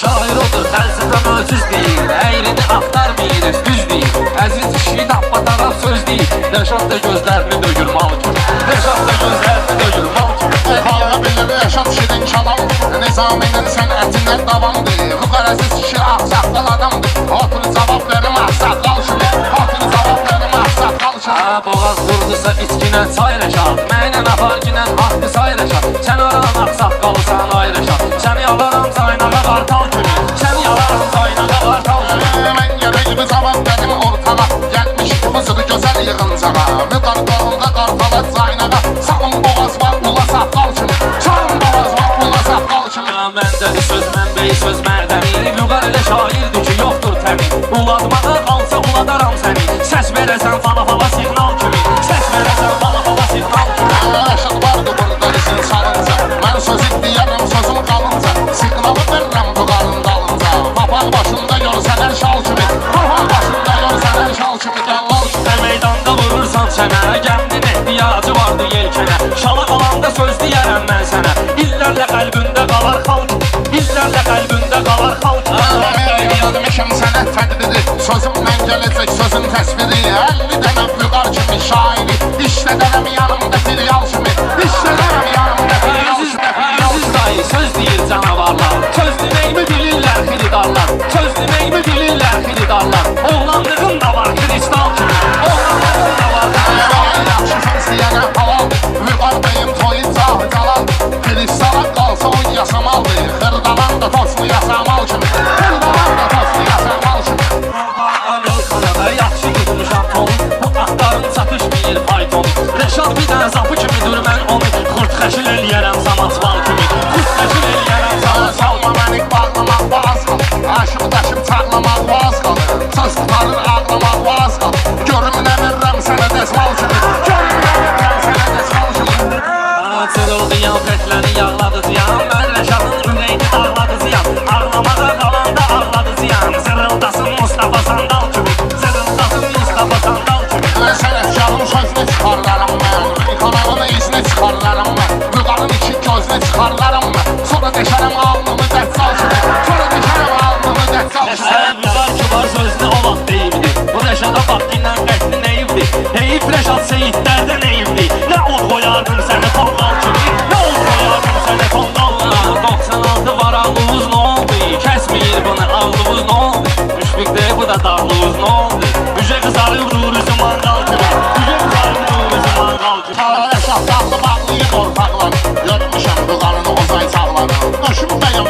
Şair odur, fəlsəfə möcüz deyil, əyrini axtarmayır, düz deyil. Əziz kişi tapma taraf söz deyil, Rəşad da gözlərini dögür mal kimi, Rəşad da gözlərini dögür mal kimi. Hala bilir Rəşad şirin kalam, Nizaminin sənətindən davamdır. Bu qərəsiz kişi ağsaqqal adamdır, otur cavab verim ağsaqqal kimi, otur cavab verim ağsaqqal kimi. Boğaz vurdusa içkinə çay Rəşad, mənlə aparginə haqqı say Rəşad. Sən aran ağsaqqalısan ay Rəşad, səni alaram saynağa qartal kimi, səni alaram saynağa qartal kimi. Mən yerəyimi cavab verim ortala, gəlmiş mızıdı gözəl yığıncağa. Müqar qolunda qartalat saynağa, sağın boğaz var ula saqqal kimi, sağın boğaz var ula saqqal kimi. Məndədir söz, mənbəyi söz mərdəmi, Vüqar elə şairdir ki, yoxdur təmi. Uladmağa qalsa uladaram səni, səs verəsən fala siqnal kimi, səs verəsən fala siqnal kimi. Rəşad vardı burada izin salınca, mən söz idiyərəm sözüm qalınca, siqnalı verirəm bu qarın dalınca. Papaq başında görsənər şal kimi, papaq başında görsənər şal kimi, dəllal kimi. Meydanda vurursan sənə, gəmdin ehtiyacı vardı yelkənə. Şala qalanda söz deyərəm mən sənə, illərlə qəlbündə qalar xalq, illərlə qəlbündə qalar xalq. Yazmışım sənət tədbiri, sözüm mən gələcək sözün təsviri. 50 dənə Vüqar kimi şairi, işlədərəm yanımda firyal kimi, işlədərəm yanımda firyal kimi. Əziz dayı, söz deyir canavarlar, söz deməyimi bilirlər xiridarlar, söz deməyimi bilirlər xiridarlar. Oğlanlığın da var kristal kimi, oğlanlığın da var kristal. Yaxşı söz deyənə halal, Vüqar bəyim toyu cahı calal. Kristala qalsa o yasamaldır, xırdalan da toslu yasamal kimi, xırdalan da toslu yasamal kimi. Kanada yaxşı tutmuşam tonu, bu axtarım çatışmayır fayton. Rəşad bir dənə zapı kimidir mən onu, xurt xəşil eləyərəm zamatval kimi, xurt xəşil eləyərəm zamatval. Salma məni bağlamaq vaz qal, aşıq daşıb çağlamaq vaz qal. Söz tutarır ağlamaq vaz qal, görüm nə verirəm sənə dəsmal kimi, görüm nə verirəm sənə dəsmal kimi. Çırıldayan fətləni yağladı ziyan, mən Rəşadın ürəyini ağladı ziyan. Ağlamağa qalanda ağladı ziyan, zırıldasın Mustafa Sandal kimi, zırıldasın Mustafa Sandal kimi. Sənətkarın sözünü çıxarlarım mən, kanalın izini çıxarlarım mən, Vüqarın iki gözünü çıxarlarım mən. Sonra deşərəm alnımı dəccal kimi, sonra deşərəm alnımı dəccal kimi. Vüqar kibar sözünü o vaxt deyibdi, bu Rəşada vaxtindən qəsdi neyibdi. Heyif Rəşad seyidlərdə neyibdi, nə od qoyardım səni tonqal kimi, nə od qoyardım səni tonqalla. 96 var ağlımız nə oldu, kəsməyir bunu ağlımız nə oldu. Müşfiqdə bu da dağlımız nə oldu, müjə qızarıb ruruzu manqal kimi, müjə qızarıb ruruzu manqal kimi. Rəşad dağlı bağlıyı qorpaqlar, görmüşəm Vüqarını ozay çağlar, döşüm bəyəm